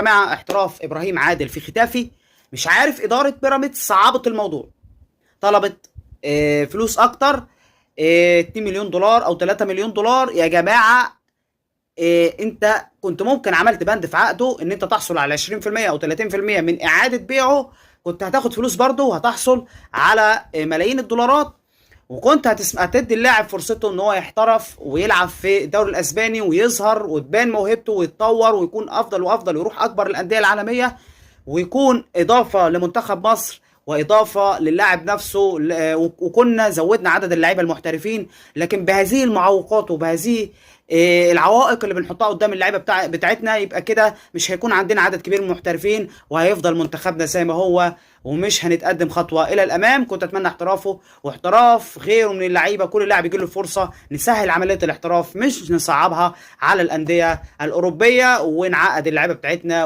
جماعه احتراف ابراهيم عادل في ختافي، مش عارف اداره بيراميدز صعبت الموضوع، طلبت فلوس اكتر، 2 مليون دولار او 3 مليون دولار. يا جماعه انت كنت ممكن عملت بند في عقده ان انت تحصل على 20% او 30% من اعاده بيعه، كنت هتاخد فلوس برضه وهتحصل على ملايين الدولارات، وكنت هتدي اللاعب فرصته ان هو يحترف ويلعب في الدوري الاسباني ويظهر وتبان موهبته ويتطور ويكون افضل وافضل ويروح اكبر الانديه العالميه، ويكون اضافه لمنتخب مصر واضافه للاعب نفسه، وكنا زودنا عدد اللعيبه المحترفين. لكن بهذه المعوقات وبهذه العوائق اللي بنحطها قدام اللعيبه بتاعتنا، يبقى كده مش هيكون عندنا عدد كبير من المحترفين، وهيفضل منتخبنا زي ما هو، ومش هنتقدم خطوه الى الامام. كنت اتمنى احترافه واحتراف غيره من اللعيبه، كل لاعب يجي له فرصه، نسهل عمليه الاحتراف مش نصعبها على الانديه الاوروبيه، ونعقد اللعيبه بتاعتنا.